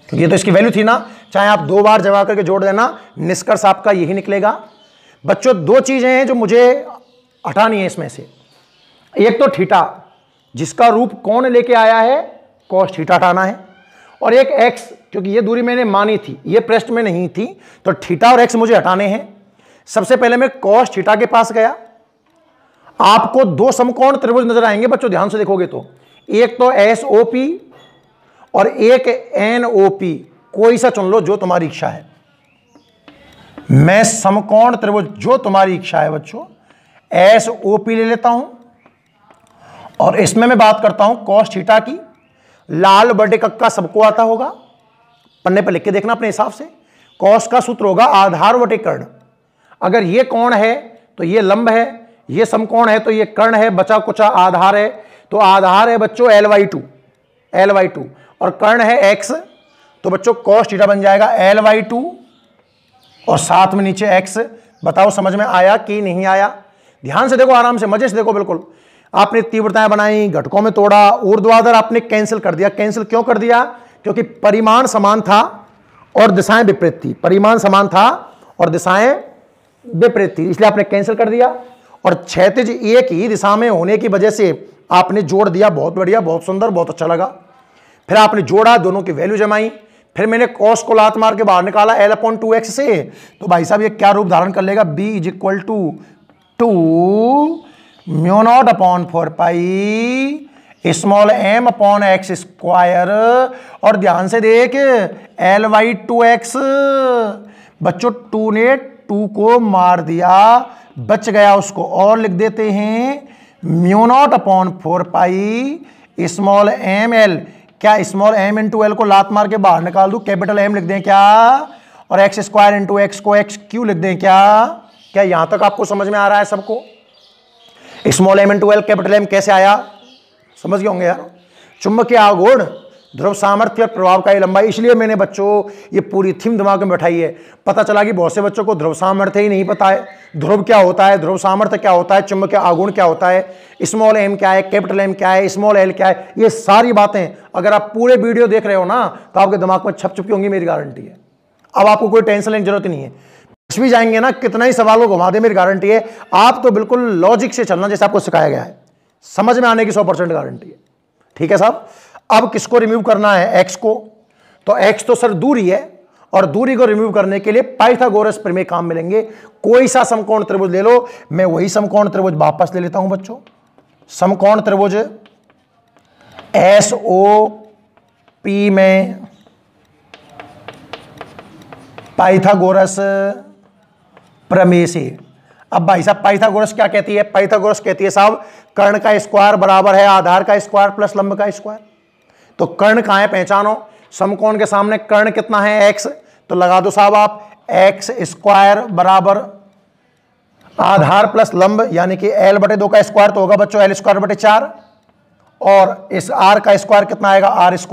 क्योंकि ये तो इसकी वैल्यू थी ना, चाहे आप 2 बार जमा करके जोड़ देना, निष्कर्ष आपका यही निकलेगा। बच्चों 2 चीजें हैं जो मुझे हटानी है इसमें से, एक तो थीटा जिसका रूप कौन लेके आया है, cos थीटा हटाना है, और एक x, क्योंकि ये दूरी मैंने मानी थी, ये पृष्ठ में नहीं थी, तो थीटा और x मुझे हटाने हैं। सबसे पहले मैं cos थीटा के पास गया, आपको 2 समकोण त्रिभुज नजर आएंगे बच्चों, ध्यान से देखोगे तो, एक तो SOP और एक NOP, कोई सा चुन लो जो तुम्हारी इच्छा है। मैं समकोण त्रिभुज जो तुम्हारी इच्छा है बच्चों SOP ले लेता हूं, और इसमें मैं बात करता हूं cos थीटा की। लाल बटे कक्का सबको आता होगा, पन्ने पर लिख के देखना अपने हिसाब से। cos का सूत्र होगा आधार बटे कर्ण, अगर ये कोण है तो ये लंब है, ये समकोण है तो ये कर्ण है, बचा कुचा आधार है, तो आधार है बच्चों L/2 और कर्ण है x, तो बच्चों cos थीटा बन जाएगा L/2 और साथ में नीचे x। बताओ समझ में आया कि नहीं आया? ध्यान से देखो, आराम से, मजे से देखो। बिल्कुल आपने तीव्रताएं बनाई, घटकों में तोड़ा, ऊर्ध्वाधर आपने कैंसिल कर दिया। कैंसिल क्यों कर दिया? क्योंकि परिमाण समान था और दिशाएं विपरीत थी। परिमाण समान था और दिशाएं विपरीत थी, इसलिए आपने कैंसिल कर दिया। और क्षैतिज एक ही दिशा में होने की वजह से आपने जोड़ दिया। बहुत बढ़िया, बहुत सुंदर, बहुत अच्छा लगा। फिर आपने जोड़ा, दोनों की वैल्यू जमाई, फिर मैंने cos को लात मार के बाहर निकाला L/2x से, तो भाई साहब ये क्या रूप धारण कर लेगा, B = 2 mu naught upon 4 pi small m upon x square. और ध्यान से देख, L/2x बच्चों 2 ने 2 को मार दिया, बच गया उसको, और लिख देते हैं mu naught upon 4 pi small m l। क्या स्मॉल m इंटू एल को लात मार के बाहर निकाल दूं, कैपिटल M लिख दें क्या, और एक्स स्क्वायर इंटू एक्स को एक्स क्यू लिख दें क्या? क्या यहां तक आपको समझ में आ रहा है सबको? Small m into L capital M कैसे आया, समझ गए होंगे यार। चुंबकीय आघूर्ण, ध्रुव सामर्थ्य और प्रभावकारी लंबाई। इसलिए मैंने बच्चों ये पूरी थीम दिमाग में बैठाई है। पता चला कि बहुत से बच्चों को ध्रुव सामर्थ्य ही नहीं पता है, ध्रुव क्या होता है, ध्रुव सामर्थ्य क्या होता है, चुंबकीय आघूर्ण क्या होता है, स्मॉल m क्या है, कैपिटल M क्या है, स्मॉल l क्या है। ये सारी बातें अगर आप पूरे वीडियो देख रहे हो ना, तो आपके दिमाग में छप चुकी होंगी, मेरी गारंटी है। अब आपको कोई टेंशन लेने की जरूरत नहीं है। कुछ भी जाएंगे ना, कितना ही सवाल को घुमा दे, मेरी गारंटी है आप तो बिल्कुल लॉजिक से चलना जैसे आपको सिखाया गया है, समझ में आने की 100% गारंटी है। ठीक है साहब। अब किसको रिमूव करना है, x को। तो x तो सर दूरी है, और दूरी को रिमूव करने के लिए पाइथागोरस प्रमेय काम मिलेंगे। कोई सा समकोण त्रिभुज ले लो, मैं वही समकोण त्रिभुज वापस ले लेता हूं बच्चों। समकोण त्रिभुज SOP में पाइथागोरस प्रमेय से। अब भाई साहब पाइथागोरस क्या कहती है? पाइथागोरस कहती है साहब कर्ण का स्क्वायर बराबर है आधार का स्क्वायर प्लस लंब का स्क्वायर। तो कर्ण कहां है, पहचानो। समकोण के सामने कर्ण कितना है, x, तो लगा दो साहब आप x स्क्वायर बराबर आधार प्लस लंब, यानी कि L/2 का स्क्वायर तो होगा बच्चों L²/4, और इस r का स्क्वायर कितना आएगा, r²।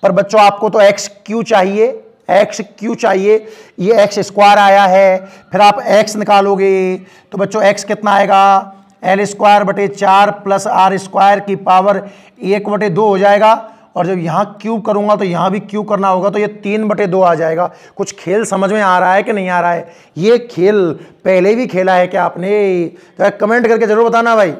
पर बच्चों आपको तो xq चाहिए, xq चाहिए, ये x² आया है। फिर आप x निकालोगे तो बच्चों x कितना आएगा, L²/4 प्लस r² की पावर 1/2 हो जाएगा। और जब यहाँ क्यूब करूंगा तो यहाँ भी क्यूब करना होगा, तो ये 3/2 आ जाएगा। कुछ खेल समझ में आ रहा है कि नहीं आ रहा है? ये खेल पहले भी खेला है क्या आपने? तो कमेंट करके जरूर बताना भाई,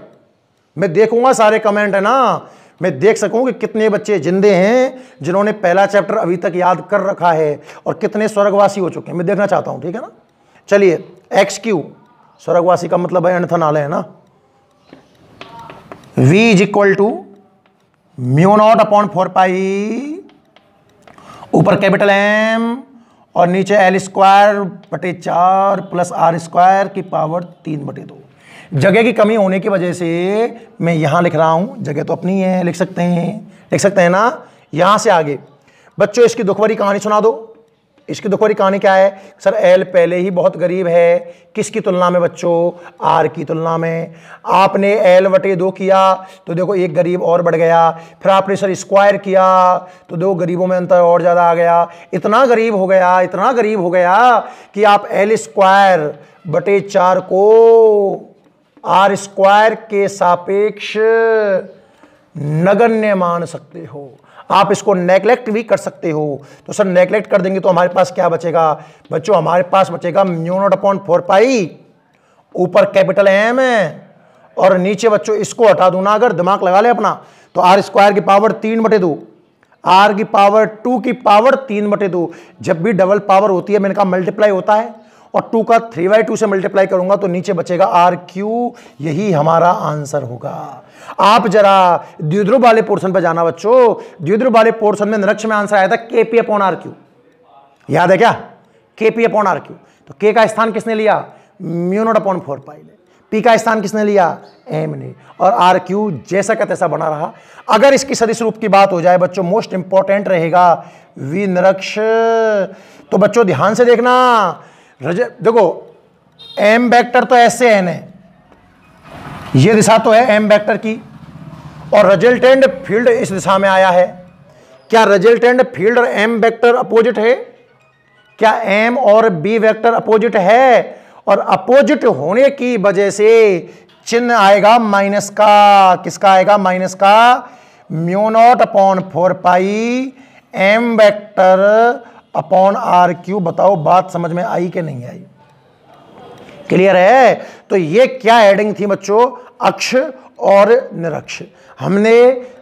मैं देखूंगा सारे कमेंट, है ना, मैं देख सकूं कि कितने बच्चे जिंदे हैं जिन्होंने पहला चैप्टर अभी तक याद कर रखा है, और कितने स्वर्गवासी हो चुके हैं, मैं देखना चाहता हूं। ठीक है ना। चलिए XQ, स्वर्गवासी का मतलब है अनथनालय, है ना। V = म्यू नॉट अपॉन 4 पाई ऊपर कैपिटल एम और नीचे एल स्क्वायर बटे 4 प्लस आर स्क्वायर की पावर 3/2। जगह की कमी होने की वजह से मैं यहां लिख रहा हूं, जगह तो अपनी है, लिख सकते हैं ना। यहां से आगे बच्चों इसकी दुखभरी कहानी सुना दो। इसकी दुखभरी कहानी क्या है? सर एल पहले ही बहुत गरीब है। किसकी तुलना में बच्चों? आर की तुलना में। आपने एल बटे 2 किया तो देखो एक गरीब और बढ़ गया। फिर आपने सर स्क्वायर किया तो दो गरीबों में अंतर और ज़्यादा आ गया। इतना गरीब हो गया कि आप एल स्क्वायर बटे 4 को आर स्क्वायर के सापेक्ष नगण्य मान सकते हो। आप इसको नेगलेक्ट भी कर सकते हो। तो सर नेगलेक्ट कर देंगे तो हमारे पास क्या बचेगा? बच्चों हमारे पास बचेगा μ0/4π, ऊपर कैपिटल एम है और नीचे बच्चों इसको हटा दूं ना, अगर दिमाग लगा ले अपना, तो आर स्क्वायर की पावर 3/2, आर की पावर 2 की पावर 3/2। जब भी डबल पावर होती है मैंने कहा मल्टीप्लाई होता है, और 2 का 3/2 से मल्टीप्लाई करूंगा तो नीचे बचेगा RQ। यही हमारा आंसर होगा। आप जरा द्विध्रुव वाले पोर्शन पर जाना बच्चों। द्विध्रुव वाले पोर्शन में निरक्ष में आंसर आया था KP/RQ, याद है क्या? KP/RQ। तो K का स्थान किसने लिया? μ0/4π ने। P का स्थान किसने लिया? M ने। और RQ जैसा का तैसा बना रहा। अगर इसकी सदिश रूप की बात हो जाए बच्चों, मोस्ट इंपॉर्टेंट रहेगा विनिरक्ष। तो बच्चों ध्यान से देखना, देखो M वेक्टर तो ऐसे n है, ये दिशा तो है M वेक्टर की, और रिजल्टेंट फील्ड इस दिशा में आया है। क्या रिजल्टेंट फील्ड और M वेक्टर अपोजिट है? क्या M और B वेक्टर अपोजिट है? और अपोजिट होने की वजह से चिन्ह आएगा माइनस का। किसका आएगा? माइनस का। μ0/4π M वेक्टर अपॉन RQ। बताओ बात समझ में आई कि नहीं आई? क्लियर है? तो ये क्या हेडिंग थी बच्चों? अक्ष और निरक्ष। हमने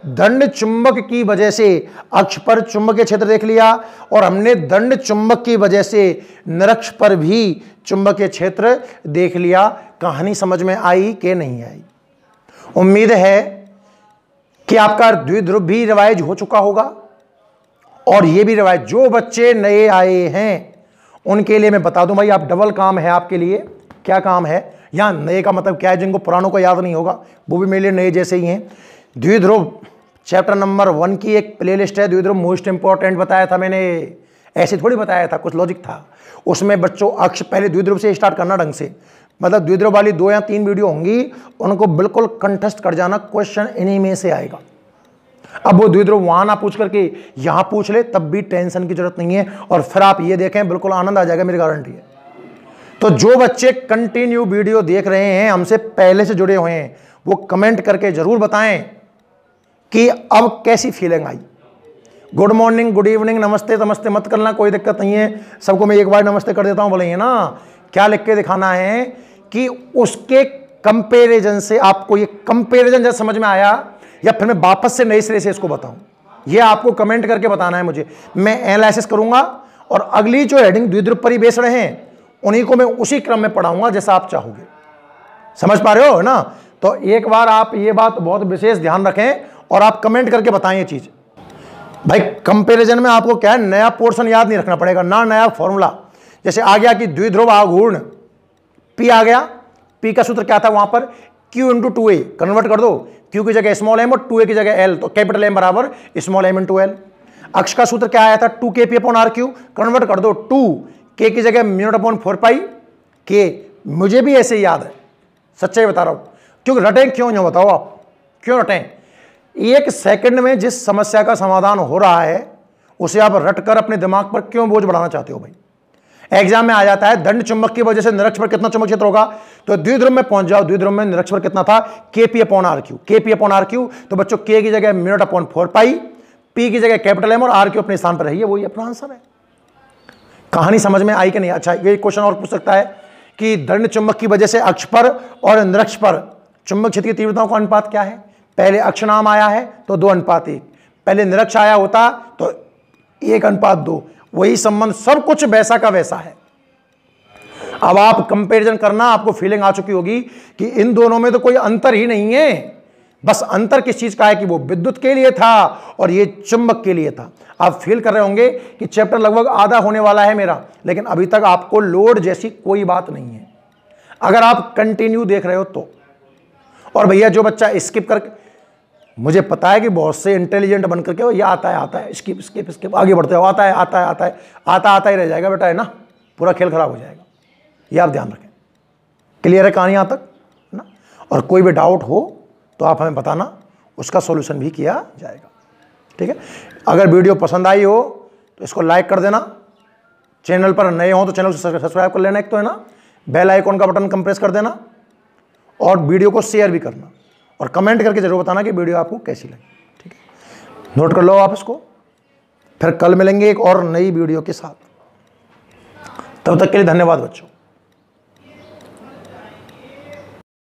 दंड चुंबक की वजह से अक्ष पर चुंबकीय क्षेत्र देख लिया, और हमने दंड चुंबक की वजह से निरक्ष पर भी चुंबकीय क्षेत्र देख लिया। कहानी समझ में आई कि नहीं आई? उम्मीद है कि आपका द्विध्रुव भी रिवाइज हो चुका होगा, और ये भी रिवाइज। जो बच्चे नए आए हैं उनके लिए मैं बता दूं भाई, आप डबल काम है आपके लिए। क्या काम है? यहां नए का मतलब क्या है? जिनको पुरानों को याद नहीं होगा वो भी मेरे लिए नए जैसे ही हैं। द्विध्रुव चैप्टर नंबर 1 की एक प्लेलिस्ट है, द्विध्रुव मोस्ट इंपॉर्टेंट बताया था मैंने, ऐसे थोड़ी बताया था, कुछ लॉजिक था उसमें बच्चों। अक्ष पहले द्विध्रुव से स्टार्ट करना ढंग से, मतलब द्विध्रुव वाली 2 या 3 वीडियो होंगी, उनको बिल्कुल कंठस्थ कर जाना, क्वेश्चन इन्हीं में से आएगा। अब वो द्विध्रुव वहां ना पूछ करके यहां पूछ ले तब भी टेंशन की जरूरत नहीं है, और फिर आप ये देखें बिल्कुल आनंद आ जाएगा, मेरी गारंटी है। तो जो बच्चे कंटिन्यू वीडियो देख रहे हैं, हमसे पहले से जुड़े हुए हैं, वो कमेंट करके जरूर बताएं कि अब कैसी फीलिंग आई। गुड मॉर्निंग, गुड इवनिंग, नमस्ते नमस्ते मत करना, कोई दिक्कत नहीं है, सबको मैं एक बार नमस्ते कर देता हूं, बोलेंगे ना। क्या लिख के दिखाना है कि उसके कंपेरिजन से आपको ये कंपेरिजन जब समझ में आया, या फिर मैं वापस से नए सिरे से इसको बताऊं, ये आपको कमेंट करके बताना है मुझे। मैं एनालिसिस करूंगा, और अगली जो हेडिंग द्विध्रुव पर ही बेस रहे हैं उन्हीं को मैं उसी क्रम में पढ़ाऊंगा जैसा आप चाहोगे। समझ पा रहे हो ना? तो एक बार आप ये बात बहुत विशेष ध्यान रखें और आप कमेंट करके बताएं ये चीज। भाई कंपैरिजन में आपको क्या है, नया पोर्शन याद नहीं रखना पड़ेगा ना, नया फॉर्मूला। जैसे आ गया कि द्विध्रुव आघूर्ण P आ गया, P का सूत्र क्या था वहां पर? Q × 2A। कन्वर्ट कर दो, Q की जगह स्मॉल m और 2A की जगह L, तो कैपिटल M बराबर स्मॉल m × L। अक्ष का सूत्र क्या आया था? 2KP/RQ। कन्वर्ट कर दो, 2K की जगह μ0/4π K। मुझे भी ऐसे ही याद है, सच्चाई बता रहा हूं। क्योंकि रटें क्यों नहीं बताओ आप, क्यों रटें? एक सेकंड में जिस समस्या का समाधान हो रहा है उसे आप रटकर अपने दिमाग पर क्यों बोझ बढ़ाना चाहते हो भाई? एग्जाम में आ जाता है दंड चुंबक की वजह से निरक्ष पर कितना चुंबक क्षेत्र होगा, तो द्विध्रुव में पहुंच जाओ, द्विध्रुव में निरक्ष पर कितना था? KP/RQ। KP/RQ, तो बच्चों K की जगह μ0/4π, P की जगह कैपिटल M और RQ अपने स्थान पर रही है, वही अपना आंसर है। कहानी समझ में आई कि नहीं? अच्छा, ये क्वेश्चन और पूछ सकता है कि दंड चुंबक की वजह से अक्ष पर और निरक्ष पर चुंबक क्षेत्र की तीव्रताओं का अनुपात क्या है? पहले अक्ष नाम आया है तो 2:1, पहले निरक्ष आया होता तो 1:2। वही संबंध, सब कुछ वैसा का वैसा है। अब आप कंपैरिजन करना, आपको फीलिंग आ चुकी होगी कि इन दोनों में तो कोई अंतर ही नहीं है। बस अंतर किस चीज का है कि वो विद्युत के लिए था और ये चुंबक के लिए था। आप फील कर रहे होंगे कि चैप्टर लगभग आधा होने वाला है मेरा, लेकिन अभी तक आपको लोड जैसी कोई बात नहीं है अगर आप कंटिन्यू देख रहे हो तो। और भैया जो बच्चा स्किप कर, मुझे पता है कि बहुत से इंटेलिजेंट बन करके ये आता है स्किप स्किप स्किप आगे बढ़ते हो, आता ही रह जाएगा बेटा, है ना, पूरा खेल खराब हो जाएगा। ये आप ध्यान रखें। क्लियर है कहानी यहाँ तक ना? और कोई भी डाउट हो तो आप हमें बताना, उसका सॉल्यूशन भी किया जाएगा। ठीक है, अगर वीडियो पसंद आई हो तो इसको लाइक कर देना, चैनल पर नए हो तो चैनल को सब्सक्राइब कर लेना, एक तो है ना, बेल आइकॉन का बटन कंप्रेस कर देना और वीडियो को शेयर भी करना और कमेंट करके जरूर बताना कि वीडियो आपको कैसी लगी। ठीक है, नोट कर लो आप इसको। फिर कल मिलेंगे एक और नई वीडियो के साथ। तब तक के लिए धन्यवाद बच्चों।